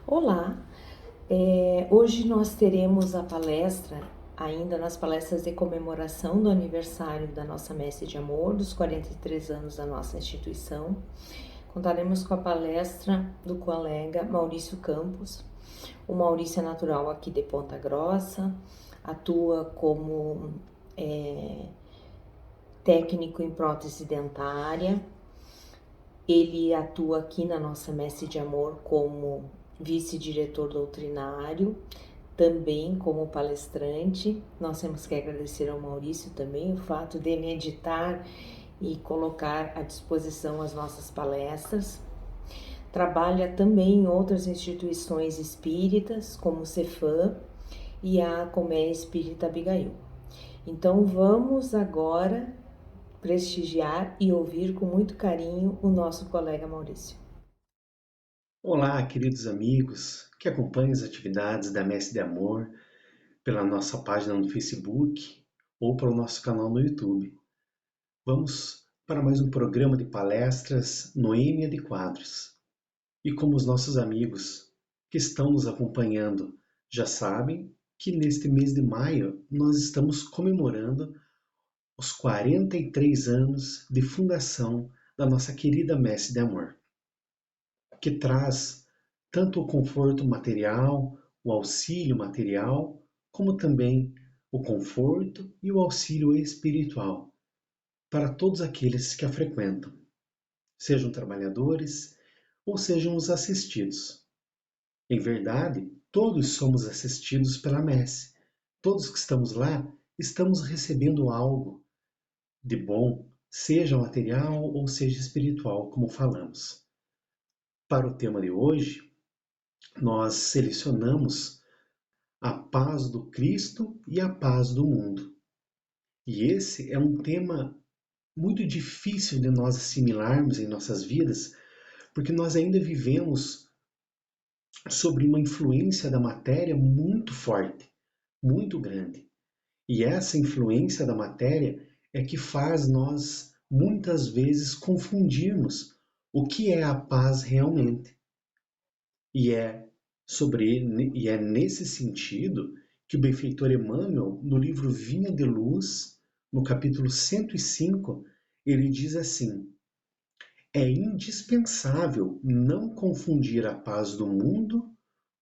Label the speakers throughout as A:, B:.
A: Olá, hoje nós teremos a palestra, ainda nas palestras de comemoração do aniversário da nossa Messe de Amor, dos 43 anos da nossa instituição. Contaremos com a palestra do colega Maurício Campos. O Maurício é natural aqui de Ponta Grossa, atua como técnico em prótese dentária. Ele atua aqui na nossa Messe de Amor como vice-diretor doutrinário, também como palestrante. Nós temos que agradecer ao Maurício também o fato de ele editar e colocar à disposição as nossas palestras. Trabalha também em outras instituições espíritas, como o Cefam e a Colmeia Espírita Abigail. Então vamos agora prestigiar e ouvir com muito carinho o nosso colega Maurício.
B: Olá, queridos amigos que acompanham as atividades da Messe de Amor pela nossa página no Facebook ou pelo nosso canal no YouTube. Vamos para mais um programa de palestras Noêmia de Quadros. E como os nossos amigos que estão nos acompanhando já sabem, que neste mês de maio nós estamos comemorando os 43 anos de fundação da nossa querida Messe de Amor, que traz tanto o conforto material, o auxílio material, como também o conforto e o auxílio espiritual para todos aqueles que a frequentam, sejam trabalhadores ou sejam os assistidos. Em verdade, todos somos assistidos pela messe. Todos que estamos lá estamos recebendo algo de bom, seja material ou seja espiritual, como falamos. Para o tema de hoje, nós selecionamos a paz do Cristo e a paz do mundo. E esse é um tema muito difícil de nós assimilarmos em nossas vidas, porque nós ainda vivemos sobre uma influência da matéria muito forte, muito grande. E essa influência da matéria é que faz nós muitas vezes confundirmos o que é a paz realmente. E é nesse sentido que o benfeitor Emmanuel, no livro Vinha de Luz, no capítulo 105, ele diz assim: é indispensável não confundir a paz do mundo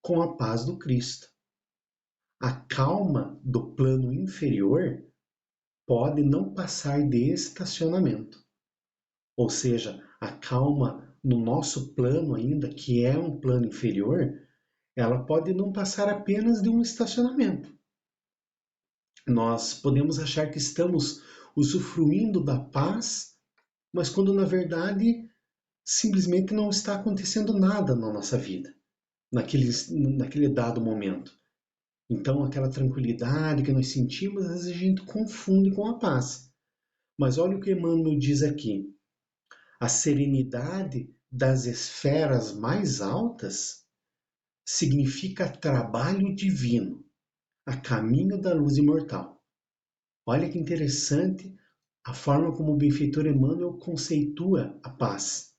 B: com a paz do Cristo. A calma do plano inferior pode não passar de estacionamento, ou seja, a calma no nosso plano ainda, que é um plano inferior, ela pode não passar apenas de um estacionamento. Nós podemos achar que estamos usufruindo da paz, mas quando na verdade simplesmente não está acontecendo nada na nossa vida, naquele dado momento. Então aquela tranquilidade que nós sentimos, às vezes a gente confunde com a paz. Mas olha o que Emmanuel diz aqui. A serenidade das esferas mais altas significa trabalho divino, a caminho da luz imortal. Olha que interessante a forma como o benfeitor Emmanuel conceitua a paz.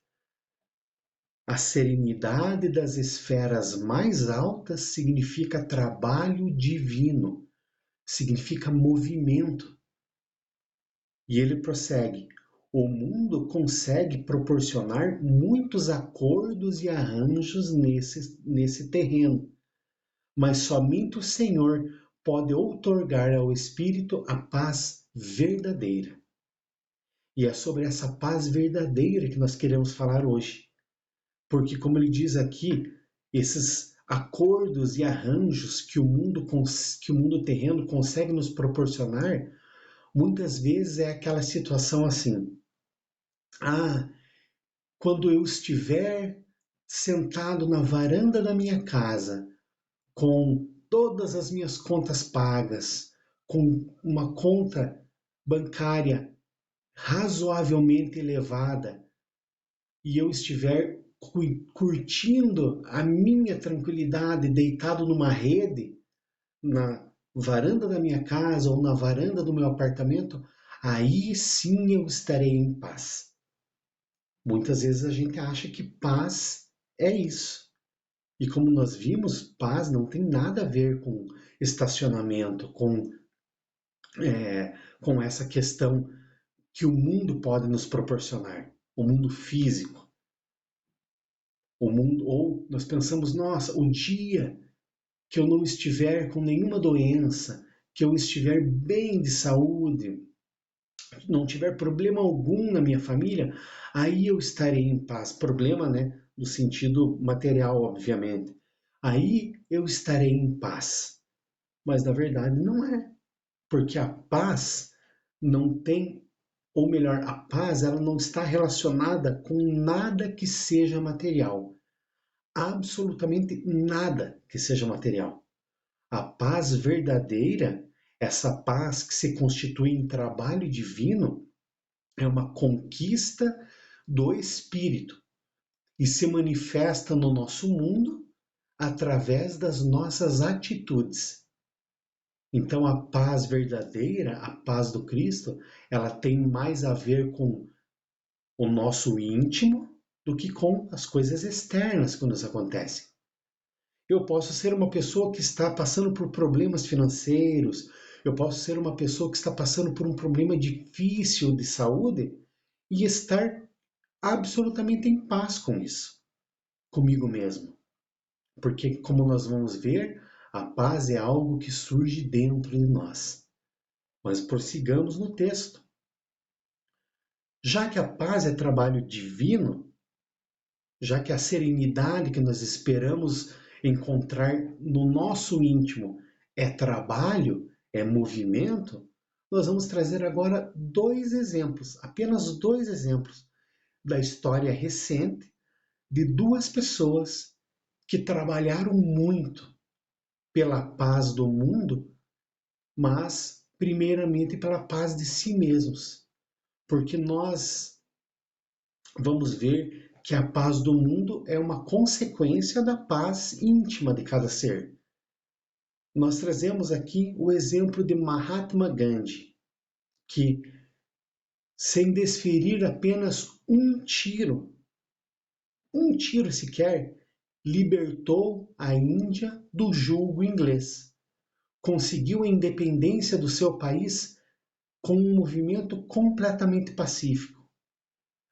B: A serenidade das esferas mais altas significa trabalho divino, significa movimento. E ele prossegue: o mundo consegue proporcionar muitos acordos e arranjos nesse terreno, mas somente o Senhor pode outorgar ao espírito a paz verdadeira. E é sobre essa paz verdadeira que nós queremos falar hoje. Porque, como ele diz aqui, esses acordos e arranjos que o mundo terreno consegue nos proporcionar, muitas vezes é aquela situação assim: ah, quando eu estiver sentado na varanda da minha casa, com todas as minhas contas pagas, com uma conta bancária razoavelmente elevada, e eu estiver curtindo a minha tranquilidade deitado numa rede, na varanda da minha casa ou na varanda do meu apartamento, aí sim eu estarei em paz. Muitas vezes a gente acha que paz é isso. E como nós vimos, paz não tem nada a ver com estacionamento, com essa questão que o mundo pode nos proporcionar, o mundo físico, o mundo, ou nós pensamos, nossa, o dia que eu não estiver com nenhuma doença, que eu estiver bem de saúde, não tiver problema algum na minha família, aí eu estarei em paz. Problema, né, no sentido material, obviamente. Aí eu estarei em paz. Mas na verdade não é, porque a paz não tem, ou melhor, a paz ela não está relacionada com nada que seja material. Absolutamente nada que seja material. A paz verdadeira, essa paz que se constitui em trabalho divino, é uma conquista do espírito e se manifesta no nosso mundo através das nossas atitudes. Então, a paz verdadeira, a paz do Cristo, ela tem mais a ver com o nosso íntimo do que com as coisas externas que nos acontecem. Eu posso ser uma pessoa que está passando por problemas financeiros, eu posso ser uma pessoa que está passando por um problema difícil de saúde e estar absolutamente em paz com isso, comigo mesmo. Porque, como nós vamos ver, a paz é algo que surge dentro de nós. Mas prossigamos no texto. Já que a paz é trabalho divino, já que a serenidade que nós esperamos encontrar no nosso íntimo é trabalho, é movimento, nós vamos trazer agora dois exemplos, apenas dois exemplos da história recente de duas pessoas que trabalharam muito pela paz do mundo, mas primeiramente pela paz de si mesmos, porque nós vamos ver que a paz do mundo é uma consequência da paz íntima de cada ser. Nós trazemos aqui o exemplo de Mahatma Gandhi, que, sem desferir apenas um tiro sequer, libertou a Índia do jugo inglês. Conseguiu a independência do seu país com um movimento completamente pacífico,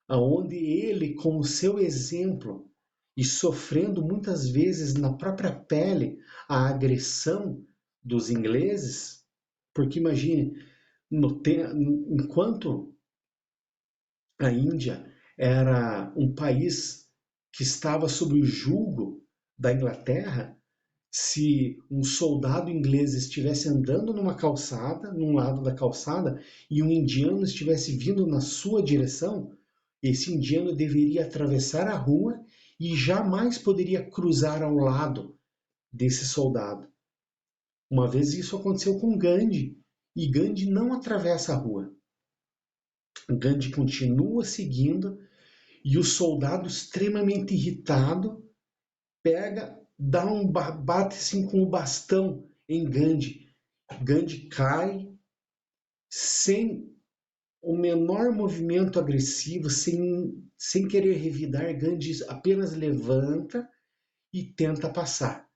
B: aonde ele, com o seu exemplo e sofrendo muitas vezes na própria pele a agressão dos ingleses, porque imagine, enquanto a Índia era um país que estava sob o jugo da Inglaterra, se um soldado inglês estivesse andando numa calçada, num lado da calçada, e um indiano estivesse vindo na sua direção, esse indiano deveria atravessar a rua e jamais poderia cruzar ao lado desse soldado. Uma vez isso aconteceu com Gandhi, e Gandhi não atravessa a rua. Gandhi continua seguindo e o soldado, extremamente irritado, pega, dá bate assim com o bastão em Gandhi. Gandhi cai sem o menor movimento agressivo, sem querer revidar. Gandhi apenas levanta e tenta passar.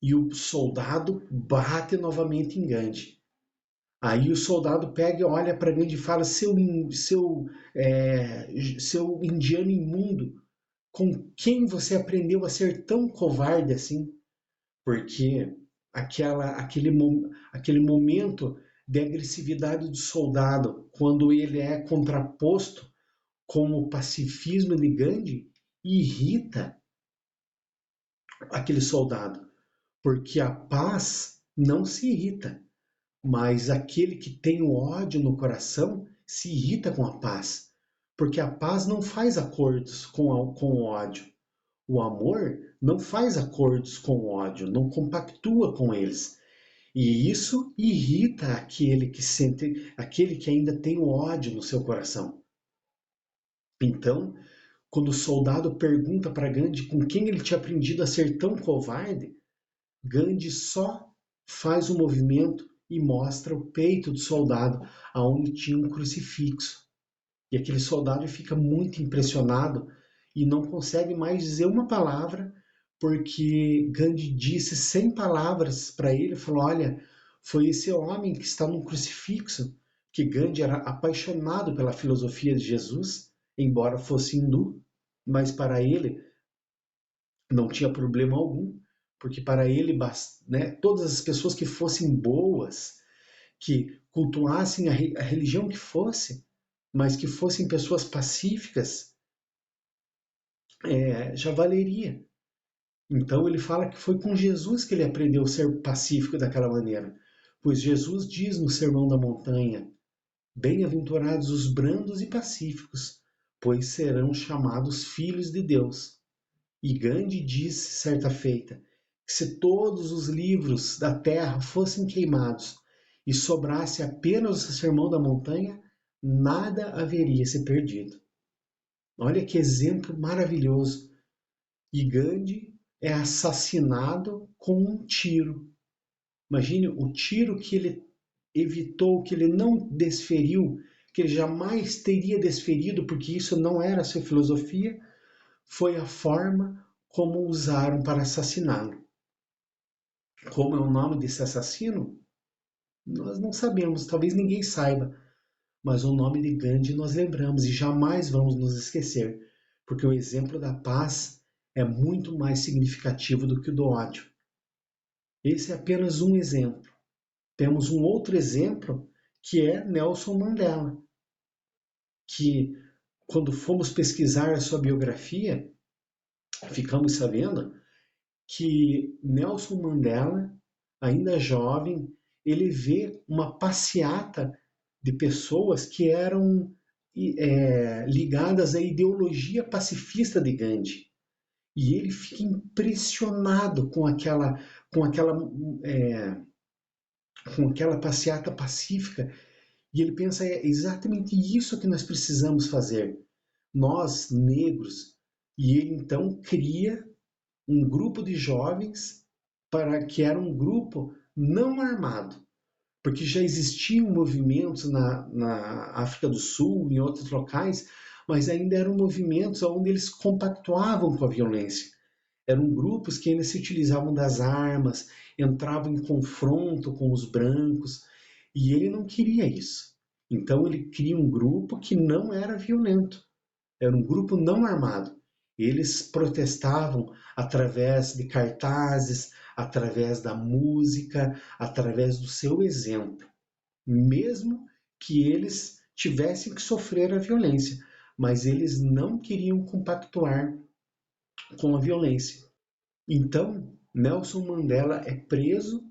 B: E o soldado bate novamente em Gandhi. Aí o soldado pega e olha para Gandhi e fala: seu indiano imundo, com quem você aprendeu a ser tão covarde assim? Porque aquele momento de agressividade do soldado, quando ele é contraposto com o pacifismo de Gandhi, irrita aquele soldado, porque a paz não se irrita, mas aquele que tem o ódio no coração se irrita com a paz, porque a paz não faz acordos com o ódio. O amor não faz acordos com o ódio, não compactua com eles. E isso irrita aquele que ainda tem o ódio no seu coração. Então, quando o soldado pergunta para Gandhi com quem ele tinha aprendido a ser tão covarde, Gandhi só faz um movimento e mostra o peito do soldado, aonde tinha um crucifixo. E aquele soldado fica muito impressionado e não consegue mais dizer uma palavra, porque Gandhi disse sem palavras para ele, falou, olha, foi esse homem que está no crucifixo, que Gandhi era apaixonado pela filosofia de Jesus, embora fosse hindu, mas para ele não tinha problema algum, porque para ele, né, todas as pessoas que fossem boas, que cultuassem a religião que fosse, mas que fossem pessoas pacíficas, já valeria. Então ele fala que foi com Jesus que ele aprendeu a ser pacífico daquela maneira, pois Jesus diz no Sermão da Montanha, bem-aventurados os brandos e pacíficos, pois serão chamados filhos de Deus. E Gandhi disse certa feita que se todos os livros da terra fossem queimados e sobrasse apenas o Sermão da Montanha, nada haveria se perdido. Olha que exemplo maravilhoso. E Gandhi é assassinado com um tiro. Imagine o tiro que ele evitou, que ele não desferiu, que ele jamais teria desferido, porque isso não era a sua filosofia, foi a forma como usaram para assassiná-lo. Como é o nome desse assassino? Nós não sabemos, talvez ninguém saiba, mas o nome de Gandhi nós lembramos e jamais vamos nos esquecer, porque o exemplo da paz é muito mais significativo do que o do ódio. Esse é apenas um exemplo. Temos um outro exemplo que é Nelson Mandela, que quando fomos pesquisar a sua biografia, ficamos sabendo que Nelson Mandela, ainda jovem, ele vê uma passeata de pessoas que eram ligadas à ideologia pacifista de Gandhi. E ele fica impressionado com aquela, é, com aquela passeata pacífica. E ele pensa, é exatamente isso que nós precisamos fazer. Nós, negros. E ele então cria um grupo de jovens para que era um grupo não armado, porque já existiam movimentos na África do Sul, em outros locais, mas ainda eram movimentos onde eles compactuavam com a violência. Eram grupos que ainda se utilizavam das armas, entravam em confronto com os brancos, e ele não queria isso. Então ele cria um grupo que não era violento, era um grupo não armado. Eles protestavam através de cartazes, através da música, através do seu exemplo, mesmo que eles tivessem que sofrer a violência, mas eles não queriam compactuar com a violência. Então, Nelson Mandela é preso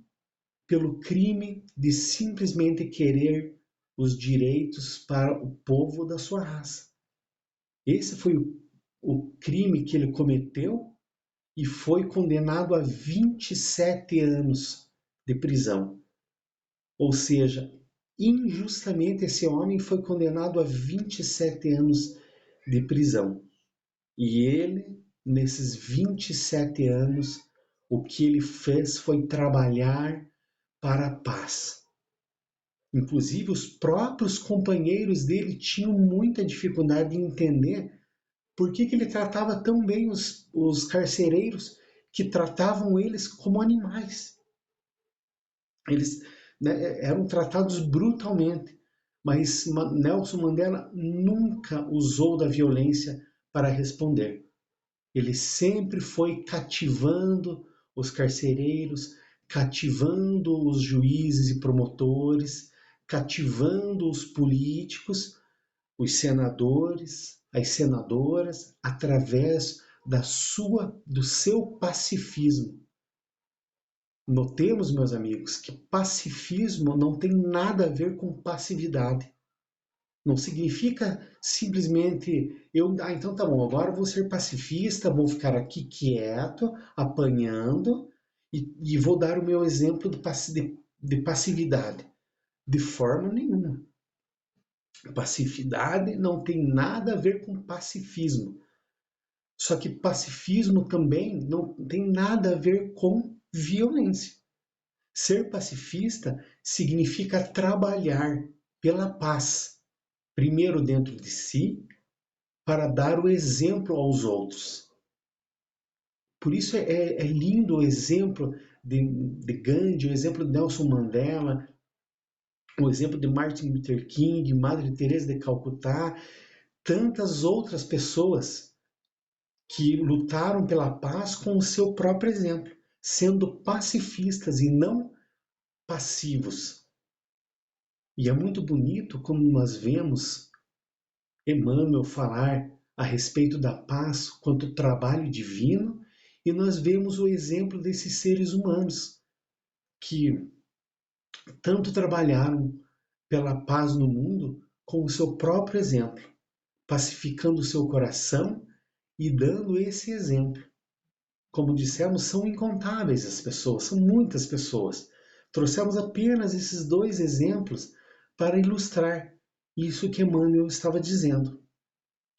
B: pelo crime de simplesmente querer os direitos para o povo da sua raça. Esse foi o crime que ele cometeu e foi condenado a 27 anos de prisão. Ou seja, injustamente esse homem foi condenado a 27 anos de prisão. E ele, nesses 27 anos, o que ele fez foi trabalhar para a paz. Inclusive, os próprios companheiros dele tinham muita dificuldade em entender por que ele tratava tão bem os carcereiros, que tratavam eles como animais. Eles, né, eram tratados brutalmente, mas Nelson Mandela nunca usou da violência para responder. Ele sempre foi cativando os carcereiros, cativando os juízes e promotores, cativando os políticos, os senadores, as senadoras, através do seu pacifismo. Notemos, meus amigos, que pacifismo não tem nada a ver com passividade. Não significa simplesmente então tá bom, agora eu vou ser pacifista, vou ficar aqui quieto, apanhando e vou dar o meu exemplo de passividade. De forma nenhuma. Passividade não tem nada a ver com pacifismo. Só que pacifismo também não tem nada a ver com violência. Ser pacifista significa trabalhar pela paz, primeiro dentro de si, para dar o exemplo aos outros. Por isso é lindo o exemplo de Gandhi, o exemplo de Nelson Mandela, o exemplo de Martin Luther King, Madre Teresa de Calcutá, tantas outras pessoas que lutaram pela paz com o seu próprio exemplo, sendo pacifistas e não passivos. E é muito bonito como nós vemos Emmanuel falar a respeito da paz quanto trabalho divino, e nós vemos o exemplo desses seres humanos que tanto trabalharam pela paz no mundo com o seu próprio exemplo, pacificando o seu coração e dando esse exemplo. Como dissemos, são incontáveis as pessoas, são muitas pessoas. Trouxemos apenas esses 2 exemplos para ilustrar isso que Emmanuel estava dizendo.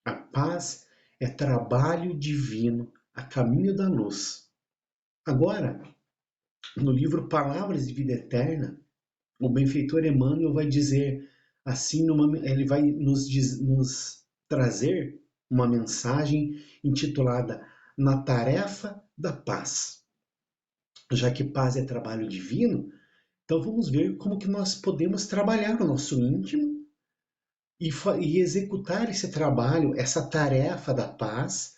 B: A paz é trabalho divino a caminho da luz. Agora, no livro Palavras de Vida Eterna, o benfeitor Emmanuel vai dizer assim, ele vai nos trazer uma mensagem intitulada Na Tarefa da Paz. Já que paz é trabalho divino, então vamos ver como que nós podemos trabalhar o nosso íntimo e executar esse trabalho, essa tarefa da paz,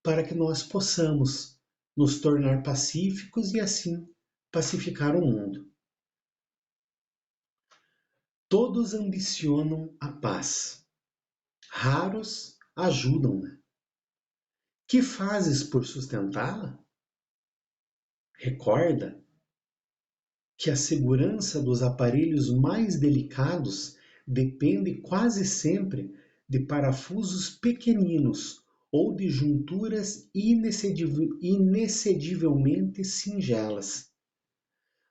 B: para que nós possamos nos tornar pacíficos e assim pacificar o mundo. Todos ambicionam a paz, raros ajudam-na. Que fazes por sustentá-la? Recorda que a segurança dos aparelhos mais delicados depende quase sempre de parafusos pequeninos ou de junturas inexcedivelmente singelas.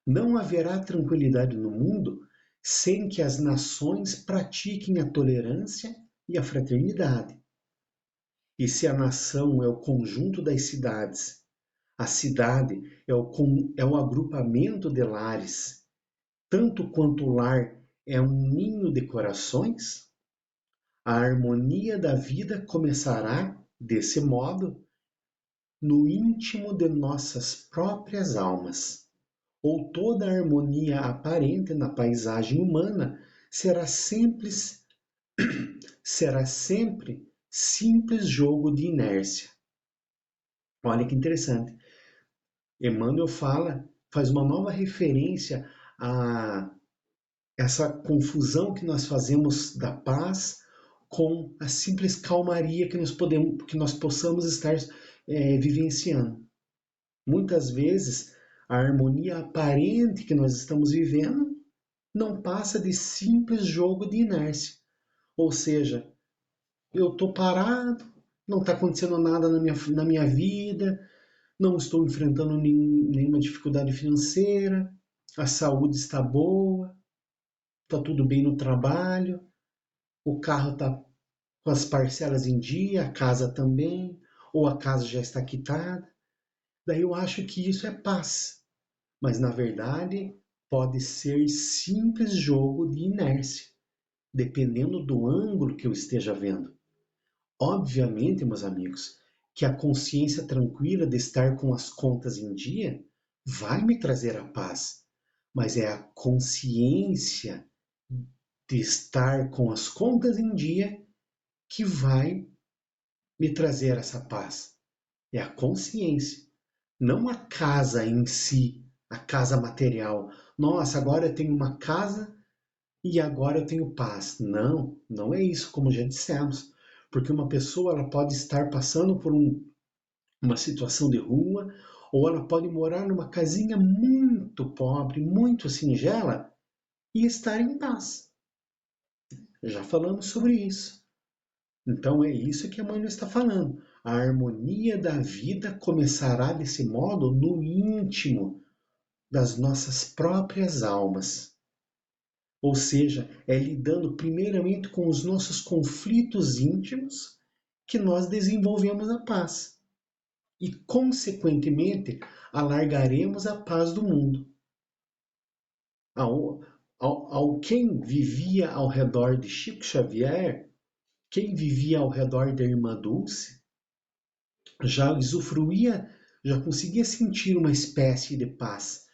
B: Não haverá tranquilidade no mundo sem que as nações pratiquem a tolerância e a fraternidade. E se a nação é o conjunto das cidades, a cidade é o agrupamento de lares, tanto quanto o lar é um ninho de corações, a harmonia da vida começará, desse modo, no íntimo de nossas próprias almas. Ou toda a harmonia aparente na paisagem humana será sempre simples jogo de inércia. Olha que interessante. Emmanuel faz uma nova referência a essa confusão que nós fazemos da paz com a simples calmaria que nós possamos estar vivenciando. Muitas vezes, a harmonia aparente que nós estamos vivendo não passa de simples jogo de inércia. Ou seja, eu estou parado, não está acontecendo nada na minha vida, não estou enfrentando nenhuma dificuldade financeira, a saúde está boa, está tudo bem no trabalho, o carro está com as parcelas em dia, a casa também, ou a casa já está quitada. Daí eu acho que isso é paz, mas na verdade pode ser simples jogo de inércia, dependendo do ângulo que eu esteja vendo. Obviamente, meus amigos, que a consciência tranquila de estar com as contas em dia vai me trazer a paz, mas é a consciência de estar com as contas em dia que vai me trazer essa paz. É a consciência, não a casa em si, a casa material. Nossa, agora eu tenho uma casa e agora eu tenho paz. Não, não é isso, como já dissemos. Porque uma pessoa ela pode estar passando por uma situação de rua, ou ela pode morar numa casinha muito pobre, muito singela, e estar em paz. Já falamos sobre isso. Então é isso que a mãe está falando. A harmonia da vida começará desse modo no íntimo das nossas próprias almas. Ou seja, é lidando primeiramente com os nossos conflitos íntimos que nós desenvolvemos a paz. E, consequentemente, alargaremos a paz do mundo. Quem vivia ao redor de Chico Xavier, quem vivia ao redor da Irmã Dulce, já usufruía já conseguia sentir uma espécie de paz.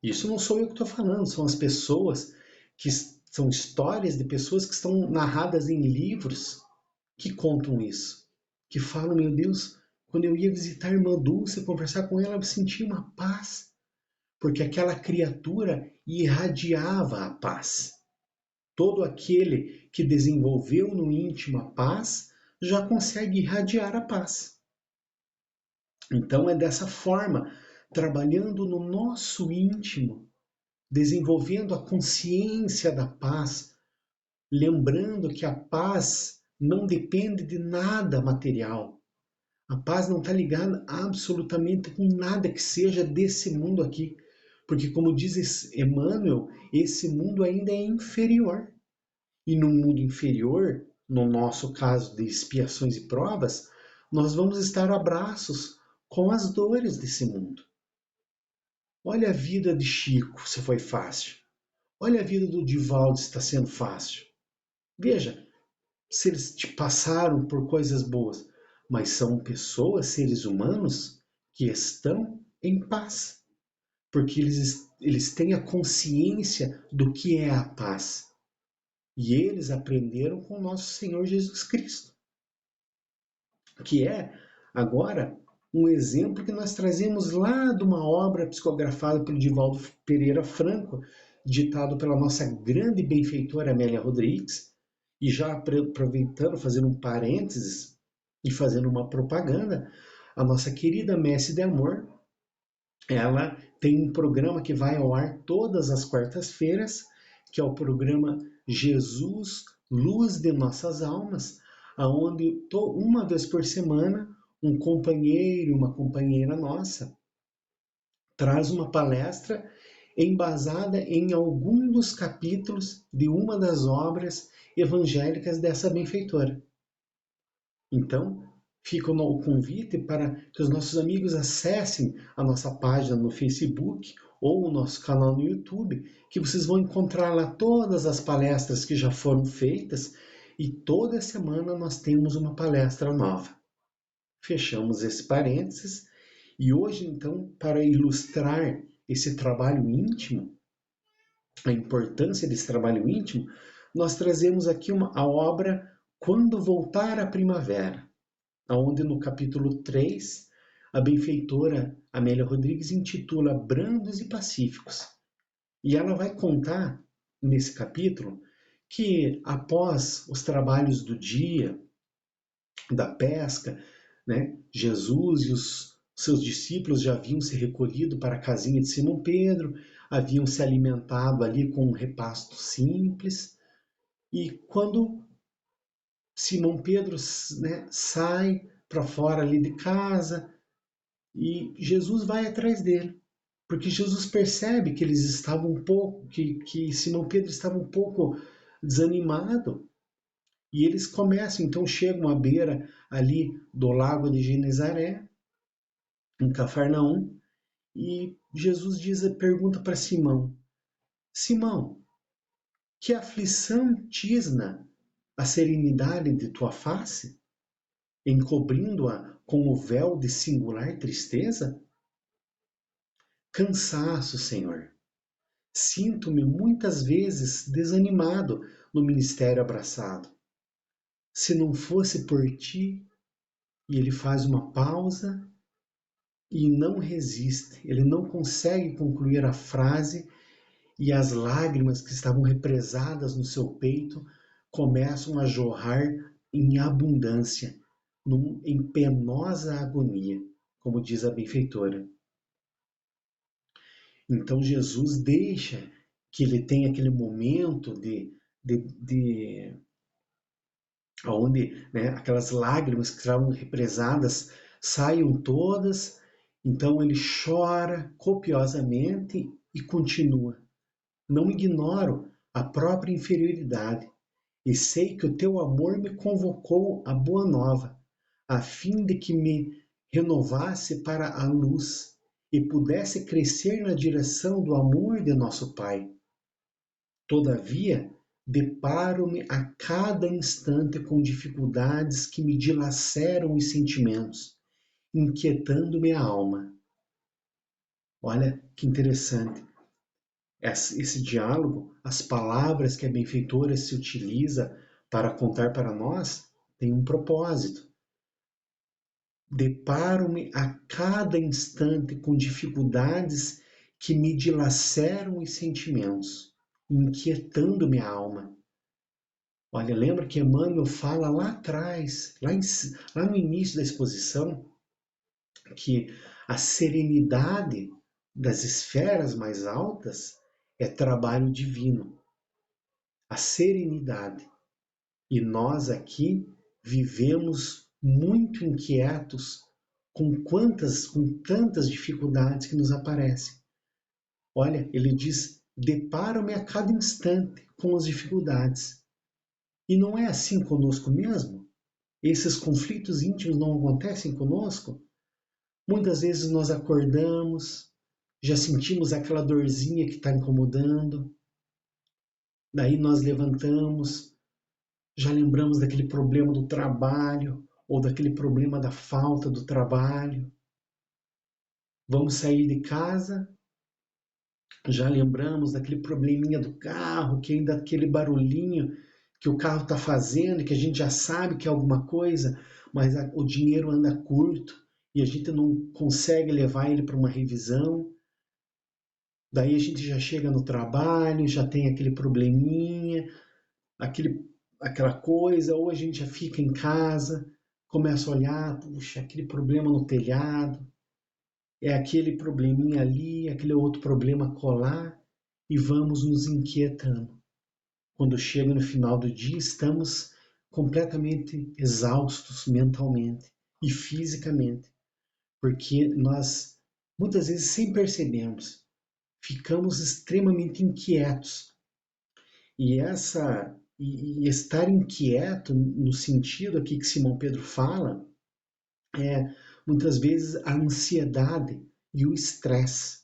B: Isso não sou eu que estou falando, são as pessoas que são histórias de pessoas que estão narradas em livros que contam isso, que falam, meu Deus, quando eu ia visitar a irmã Dulce, conversar com ela, eu sentia uma paz, porque aquela criatura irradiava a paz. Todo aquele que desenvolveu no íntimo a paz já consegue irradiar a paz. Então é dessa forma, trabalhando no nosso íntimo, desenvolvendo a consciência da paz, lembrando que a paz não depende de nada material. A paz não está ligada absolutamente com nada que seja desse mundo aqui. Porque, como diz Emmanuel, esse mundo ainda é inferior. E no mundo inferior, no nosso caso de expiações e provas, nós vamos estar a braços com as dores desse mundo. Olha a vida de Chico, se foi fácil. Olha a vida do Divaldo, se está sendo fácil. Veja, se eles te passaram por coisas boas, mas são pessoas, seres humanos, que estão em paz, porque eles têm a consciência do que é a paz. E eles aprenderam com o nosso Senhor Jesus Cristo, que é, agora, um exemplo que nós trazemos lá de uma obra psicografada pelo Divaldo Pereira Franco, ditado pela nossa grande benfeitora Amélia Rodrigues, e já aproveitando, fazendo um parênteses e fazendo uma propaganda, a nossa querida Mestre de Amor, ela tem um programa que vai ao ar todas as quartas-feiras, que é o programa Jesus, Luz de Nossas Almas, aonde uma vez por semana um companheiro, uma companheira nossa, traz uma palestra embasada em algum dos capítulos de uma das obras evangélicas dessa benfeitora. Então, fica o convite para que os nossos amigos acessem a nossa página no Facebook ou o nosso canal no YouTube, que vocês vão encontrar lá todas as palestras que já foram feitas e toda semana nós temos uma palestra nova. Fechamos esse parênteses e hoje, então, para ilustrar esse trabalho íntimo, a importância desse trabalho íntimo, nós trazemos aqui a obra Quando Voltar a Primavera, onde no capítulo 3, a benfeitora Amélia Rodrigues intitula Brandos e Pacíficos. E ela vai contar, nesse capítulo, que após os trabalhos do dia, da pesca, né, Jesus e os seus discípulos já haviam se recolhido para a casinha de Simão Pedro, haviam se alimentado ali com um repasto simples, e quando Simão Pedro, né, sai para fora ali de casa e Jesus vai atrás dele, porque Jesus percebe que eles estavam um pouco, que Simão Pedro estava um pouco desanimado. E eles começam, então chegam à beira ali do lago de Genezaré, em Cafarnaum, e Jesus pergunta para Simão: Simão, que aflição tisna a serenidade de tua face, encobrindo-a com o véu de singular tristeza? Cansaço, Senhor. Sinto-me muitas vezes desanimado no ministério abraçado. Se não fosse por ti, e ele faz uma pausa e não resiste, ele não consegue concluir a frase e as lágrimas que estavam represadas no seu peito começam a jorrar em abundância, em penosa agonia, como diz a benfeitora. Então Jesus deixa que ele tenha aquele momento onde, né, aquelas lágrimas que estavam represadas saiam todas, então ele chora copiosamente e continua. Não ignoro a própria inferioridade e sei que o teu amor me convocou à boa nova, a fim de que me renovasse para a luz e pudesse crescer na direção do amor de nosso Pai. Todavia, deparo-me a cada instante com dificuldades que me dilaceram os sentimentos, inquietando minha alma. Olha que interessante. Esse diálogo, as palavras que a benfeitora se utiliza para contar para nós, têm um propósito. Deparo-me a cada instante com dificuldades que me dilaceram os sentimentos, inquietando minha alma. Olha, lembra que Emmanuel fala lá atrás, lá no início da exposição, que a serenidade das esferas mais altas é trabalho divino. A serenidade. E nós aqui vivemos muito inquietos com tantas dificuldades que nos aparecem. Olha, ele diz: deparo-me a cada instante com as dificuldades. E não é assim conosco mesmo? Esses conflitos íntimos não acontecem conosco? Muitas vezes nós acordamos, já sentimos aquela dorzinha que está incomodando, daí nós levantamos, já lembramos daquele problema do trabalho ou daquele problema da falta do trabalho. Vamos sair de casa, já lembramos daquele probleminha do carro, que ainda aquele barulhinho que o carro está fazendo, que a gente já sabe que é alguma coisa, mas o dinheiro anda curto e a gente não consegue levar ele para uma revisão. Daí a gente já chega no trabalho, já tem aquele probleminha, aquela coisa, ou a gente já fica em casa, começa a olhar, puxa, aquele problema no telhado, é aquele probleminha ali, aquele outro problema colar, e vamos nos inquietando. Quando chega no final do dia, estamos completamente exaustos mentalmente e fisicamente, porque nós, muitas vezes, sem percebermos, ficamos extremamente inquietos. E estar inquieto, no sentido aqui que Simão Pedro fala, é muitas vezes a ansiedade e o estresse.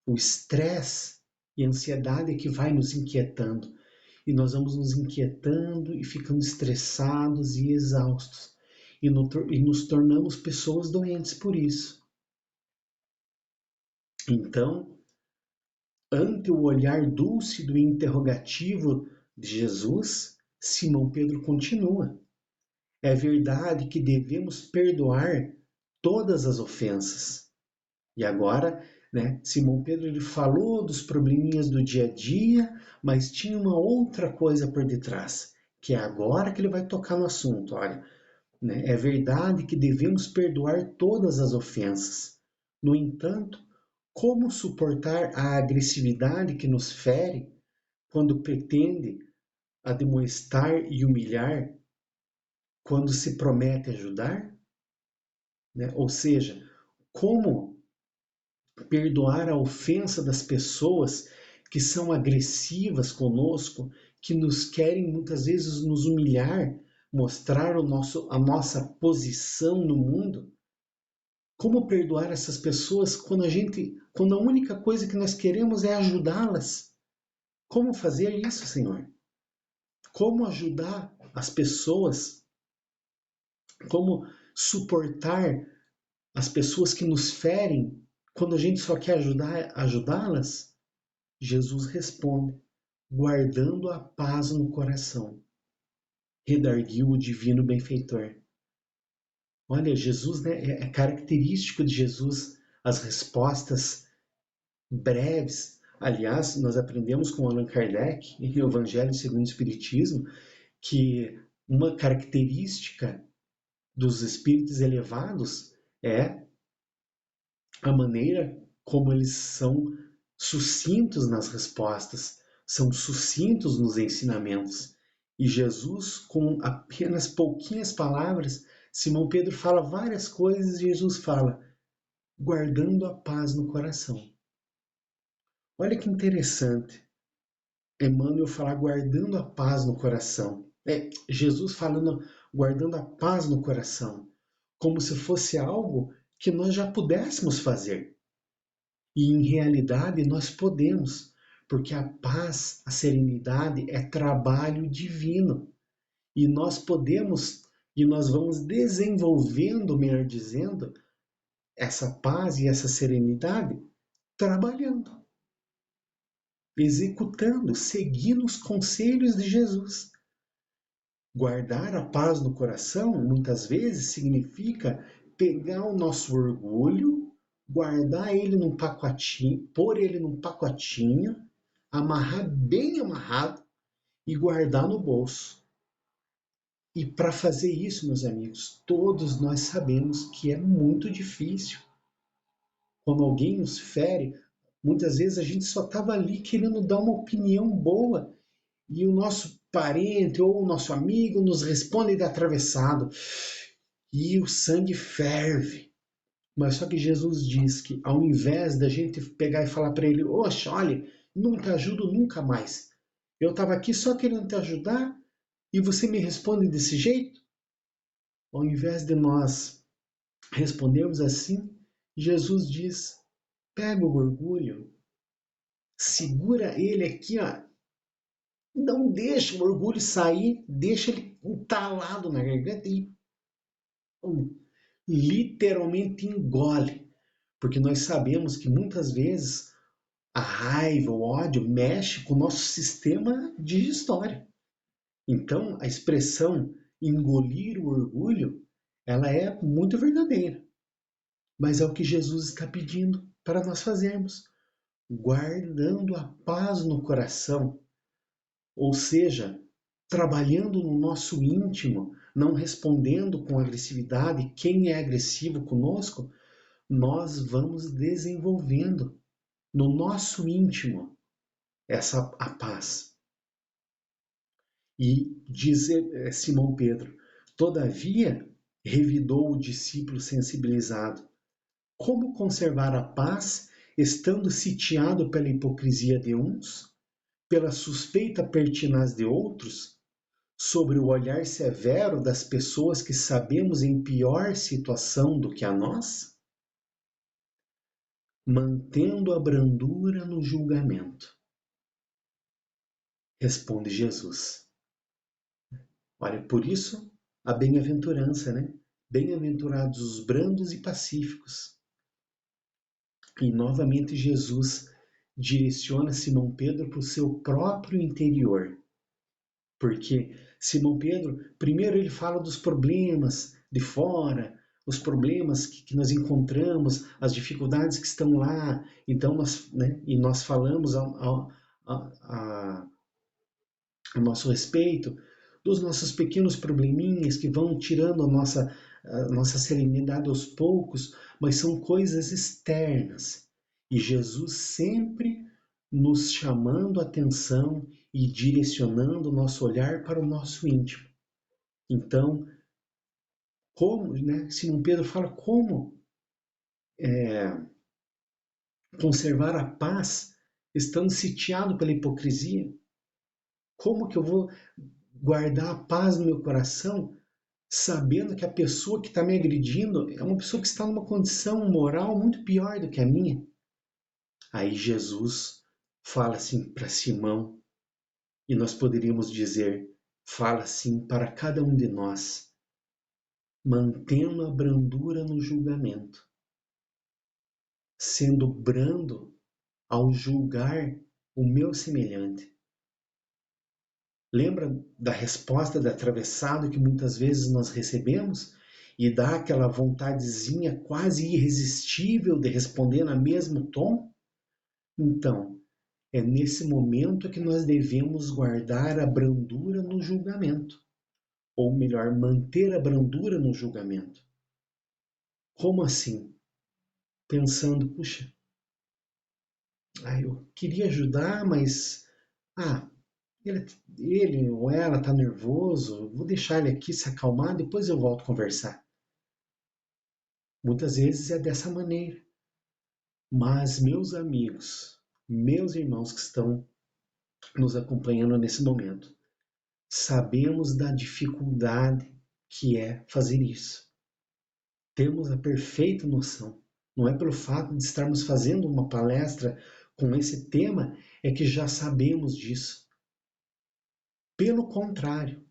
B: O estresse e a ansiedade é que vai nos inquietando. E nós vamos nos inquietando e ficando estressados e exaustos. E nos tornamos pessoas doentes por isso. Então, ante o olhar dúlcido e interrogativo de Jesus, Simão Pedro continua: é verdade que devemos perdoar todas as ofensas. E agora, Simão Pedro ele falou dos probleminhas do dia a dia, mas tinha uma outra coisa por detrás, que é agora que ele vai tocar no assunto. Olha, é verdade que devemos perdoar todas as ofensas. No entanto, como suportar a agressividade que nos fere quando pretende admoestar e humilhar, quando se promete ajudar? Ou seja, como perdoar a ofensa das pessoas que são agressivas conosco, que nos querem muitas vezes nos humilhar, mostrar a nossa posição no mundo? Como perdoar essas pessoas quando a única coisa que nós queremos é ajudá-las? Como fazer isso, Senhor? Como ajudar as pessoas? Como suportar as pessoas que nos ferem quando a gente só quer ajudá-las? Jesus responde: guardando a paz no coração, redarguiu o divino benfeitor. Olha, Jesus, é característico de Jesus as respostas breves. Aliás, nós aprendemos com Allan Kardec, em O Evangelho segundo o Espiritismo, que uma característica dos espíritos elevados é a maneira como eles são sucintos nas respostas, são sucintos nos ensinamentos. E Jesus, com apenas pouquinhas palavras, Simão Pedro fala várias coisas e Jesus fala: guardando a paz no coração. Olha que interessante, Emmanuel falar guardando a paz no coração. Jesus falando guardando a paz no coração, como se fosse algo que nós já pudéssemos fazer. E em realidade nós podemos, porque a paz, a serenidade é trabalho divino. E nós podemos, E nós vamos desenvolvendo, melhor dizendo, essa paz e essa serenidade trabalhando, executando, seguindo os conselhos de Jesus. Guardar a paz no coração, muitas vezes, significa pegar o nosso orgulho, guardar ele num pacotinho, pôr ele num pacotinho, amarrar bem amarrado e guardar no bolso. E para fazer isso, meus amigos, todos nós sabemos que é muito difícil. Quando alguém nos fere, muitas vezes a gente só estava ali querendo dar uma opinião boa e o nosso parente ou o nosso amigo nos responde de atravessado e o sangue ferve. Mas só que Jesus diz que ao invés da gente pegar e falar para ele, oxe, olha, não te ajudo nunca mais. Eu estava aqui só querendo te ajudar e você me responde desse jeito? Ao invés de nós respondermos assim, Jesus diz, pega o orgulho, segura ele aqui, ó, não deixa o orgulho sair, deixa ele entalado na garganta e literalmente engole. Porque nós sabemos que muitas vezes a raiva, o ódio mexe com o nosso sistema digestório. Então, a expressão engolir o orgulho, ela é muito verdadeira. Mas é o que Jesus está pedindo para nós fazermos, guardando a paz no coração, ou seja, trabalhando no nosso íntimo, não respondendo com agressividade. Quem é agressivo conosco, nós vamos desenvolvendo no nosso íntimo a paz. E diz Simão Pedro, todavia, revidou o discípulo sensibilizado, como conservar a paz estando sitiado pela hipocrisia de uns, pela suspeita pertinaz de outros, sobre o olhar severo das pessoas que sabemos em pior situação do que a nós? Mantendo a brandura no julgamento. Responde Jesus. Olha, por isso a bem-aventurança, né? Bem-aventurados os brandos e pacíficos. E novamente Jesus direciona Simão Pedro para o seu próprio interior. Porque Simão Pedro, primeiro ele fala dos problemas de fora, os problemas que nós encontramos, as dificuldades que estão lá. Então nós falamos a nosso respeito dos nossos pequenos probleminhas que vão tirando a nossa serenidade aos poucos, mas são coisas externas. E Jesus sempre nos chamando a atenção e direcionando o nosso olhar para o nosso íntimo. Então, como, né, Simão Pedro fala como conservar a paz estando sitiado pela hipocrisia? Como que eu vou guardar a paz no meu coração sabendo que a pessoa que está me agredindo é uma pessoa que está numa condição moral muito pior do que a minha? Aí Jesus fala assim para Simão, e nós poderíamos dizer, fala assim para cada um de nós, mantendo a brandura no julgamento, sendo brando ao julgar o meu semelhante. Lembra da resposta de atravessado que muitas vezes nós recebemos? E dá aquela vontadezinha quase irresistível de responder no mesmo tom? Então, é nesse momento que nós devemos guardar a brandura no julgamento. Ou melhor, manter a brandura no julgamento. Como assim? Pensando, puxa, eu queria ajudar, mas ele ou ela está nervoso, vou deixar ele aqui se acalmar, depois eu volto a conversar. Muitas vezes é dessa maneira. Mas, meus amigos, meus irmãos que estão nos acompanhando nesse momento, sabemos da dificuldade que é fazer isso. Temos a perfeita noção. Não é pelo fato de estarmos fazendo uma palestra com esse tema é que já sabemos disso. Pelo contrário,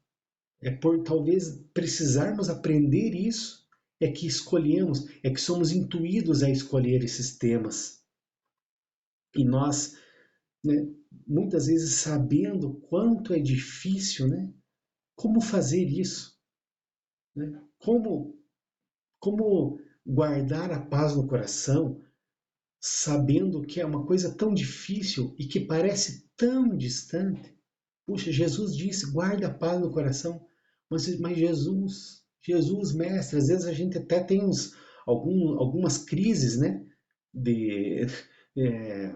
B: É por talvez precisarmos aprender isso, é que escolhemos, é que somos intuídos a escolher esses temas. E nós, né, muitas vezes sabendo quanto é difícil, né, como fazer isso, né, como guardar a paz no coração, sabendo que é uma coisa tão difícil e que parece tão distante. Puxa, Jesus disse, guarda a paz no coração, mas Jesus, mestre, às vezes a gente até tem algumas crises, né, de é,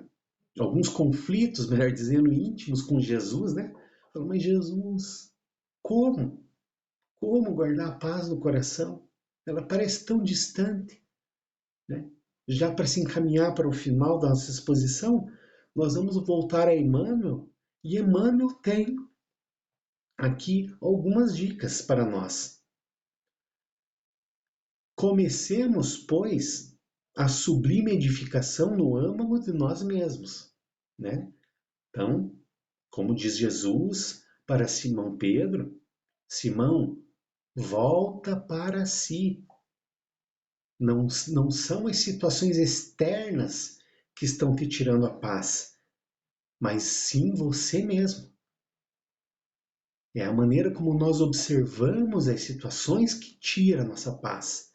B: alguns conflitos, melhor dizendo, íntimos com Jesus, né? Falo, mas Jesus, como? Como guardar a paz no coração? Ela parece tão distante, né? Já para se encaminhar para o final da nossa exposição, nós vamos voltar a Emmanuel, e Emmanuel tem aqui algumas dicas para nós. Comecemos, pois, a sublime edificação no âmago de nós mesmos, né? Então, como diz Jesus para Simão Pedro, Simão, volta para si. Não são as situações externas que estão te tirando a paz, mas sim você mesmo. É a maneira como nós observamos as situações que tira a nossa paz.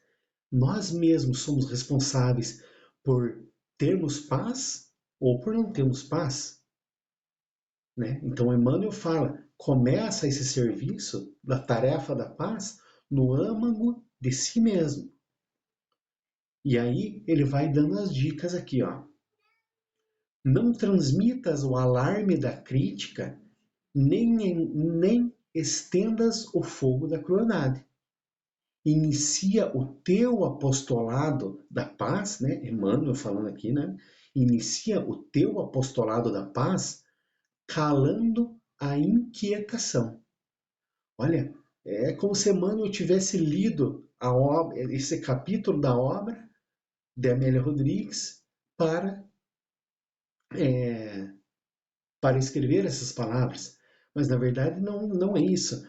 B: Nós mesmos somos responsáveis por termos paz ou por não termos paz, né? Então Emmanuel fala, começa esse serviço da tarefa da paz no âmago de si mesmo. E aí ele vai dando as dicas aqui, ó. Não transmitas o alarme da crítica, nem estendas o fogo da crueldade. Inicia o teu apostolado da paz, né? Emmanuel falando aqui, né? Inicia o teu apostolado da paz calando a inquietação. Olha, é como se Emmanuel tivesse lido a obra, esse capítulo da obra de Amélia Rodrigues para, é, para escrever essas palavras. Mas na verdade não é isso.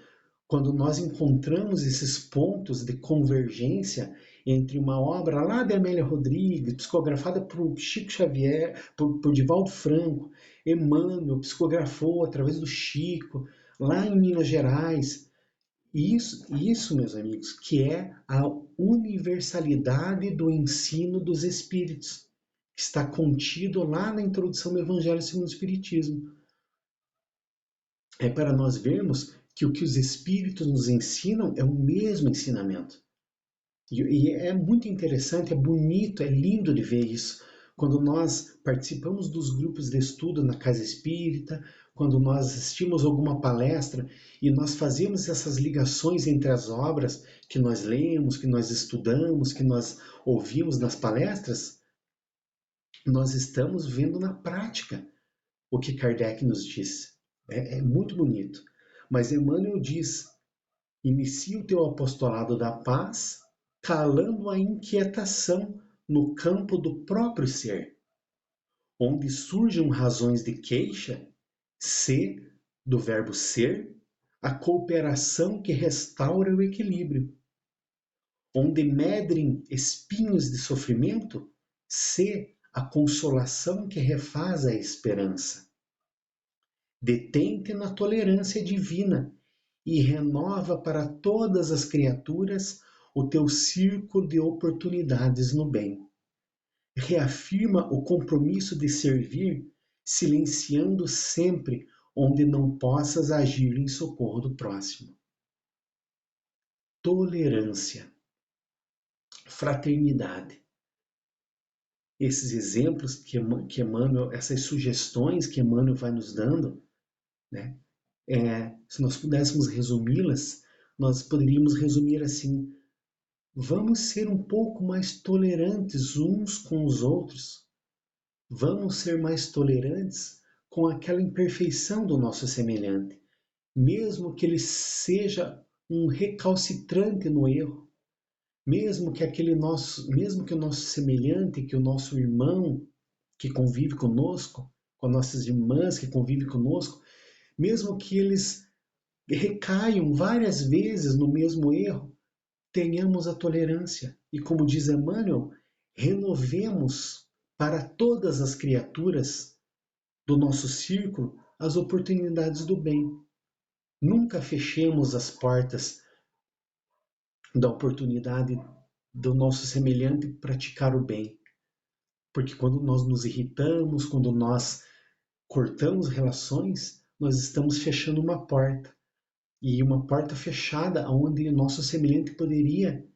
B: Quando nós encontramos esses pontos de convergência entre uma obra lá de Amélia Rodrigues, psicografada por Chico Xavier, por Divaldo Franco, Emmanuel psicografou através do Chico, lá em Minas Gerais. Isso, meus amigos, que é a universalidade do ensino dos Espíritos, que está contido lá na introdução do Evangelho segundo o Espiritismo. É para nós vermos que o que os Espíritos nos ensinam é o mesmo ensinamento. E é muito interessante, é bonito, é lindo de ver isso. Quando nós participamos dos grupos de estudo na Casa Espírita, quando nós assistimos alguma palestra e nós fazemos essas ligações entre as obras que nós lemos, que nós estudamos, que nós ouvimos nas palestras, nós estamos vendo na prática o que Kardec nos disse. É muito bonito. Mas Emmanuel diz: inicia o teu apostolado da paz, calando a inquietação no campo do próprio ser, onde surgem razões de queixa, se, do verbo ser, a cooperação que restaura o equilíbrio, onde medrem espinhos de sofrimento, se, a consolação que refaz a esperança. Detente na tolerância divina e renova para todas as criaturas o teu círculo de oportunidades no bem. Reafirma o compromisso de servir, silenciando sempre onde não possas agir em socorro do próximo. Tolerância, fraternidade. Esses exemplos que Emmanuel, essas sugestões que Emmanuel vai nos dando, né? Se nós pudéssemos resumi-las, nós poderíamos resumir assim: vamos ser um pouco mais tolerantes uns com os outros. Vamos ser mais tolerantes com aquela imperfeição do nosso semelhante, mesmo que ele seja um recalcitrante no erro, mesmo que o nosso semelhante, que o nosso irmão que convive conosco, com nossas irmãs que convivem conosco, mesmo que eles recaiam várias vezes no mesmo erro, tenhamos a tolerância. E como diz Emmanuel, renovemos para todas as criaturas do nosso círculo as oportunidades do bem. Nunca fechemos as portas da oportunidade do nosso semelhante praticar o bem. Porque quando nós nos irritamos, quando nós cortamos relações, nós estamos fechando uma porta. E uma porta fechada onde o nosso semelhante poderia,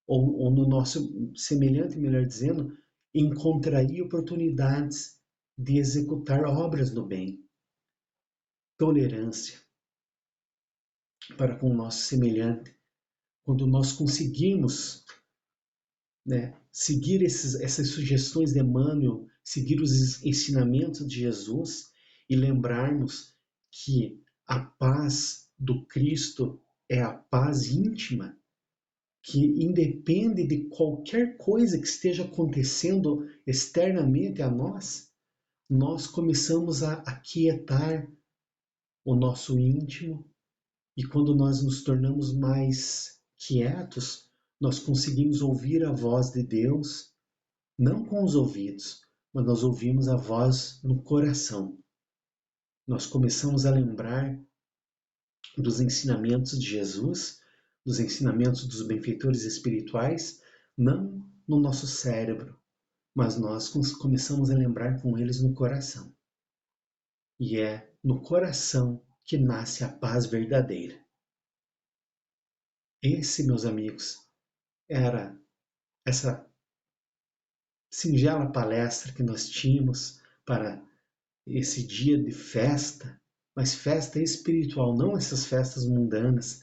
B: ou no nosso semelhante, melhor dizendo, encontraria oportunidades de executar obras do bem. Tolerância para com o nosso semelhante. Quando nós conseguimos, né, seguir essas sugestões de Emmanuel, seguir os ensinamentos de Jesus e lembrarmos que a paz do Cristo é a paz íntima, que independe de qualquer coisa que esteja acontecendo externamente a nós, nós começamos a aquietar o nosso íntimo, e quando nós nos tornamos mais quietos, nós conseguimos ouvir a voz de Deus, não com os ouvidos, mas nós ouvimos a voz no coração. Nós começamos a lembrar dos ensinamentos de Jesus, dos ensinamentos dos benfeitores espirituais, não no nosso cérebro, mas nós começamos a lembrar com eles no coração. E é no coração que nasce a paz verdadeira. Esse, meus amigos, era essa singela palestra que nós tínhamos para esse dia de festa, mas festa espiritual, não essas festas mundanas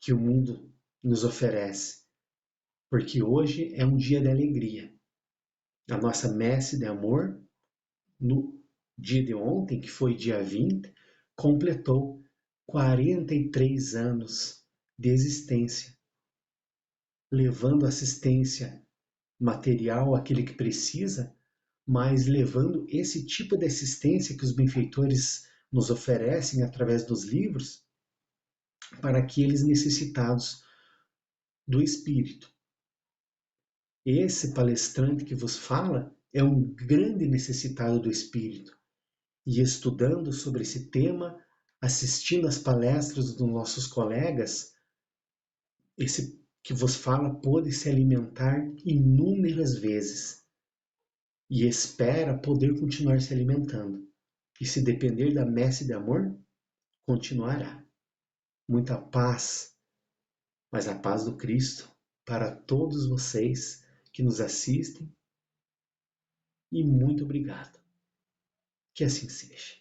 B: que o mundo nos oferece, porque hoje é um dia de alegria. A nossa messe de amor, no dia de ontem, que foi dia 20, completou 43 anos de existência, levando assistência material àquele que precisa, mas levando esse tipo de assistência que os benfeitores nos oferecem através dos livros para aqueles necessitados do Espírito. Esse palestrante que vos fala é um grande necessitado do Espírito, e estudando sobre esse tema, assistindo às palestras dos nossos colegas, esse que vos fala pôde se alimentar inúmeras vezes e espera poder continuar se alimentando. E se depender da messe de amor, continuará. Muita paz, mas a paz do Cristo para todos vocês que nos assistem, e muito obrigado. Que assim seja.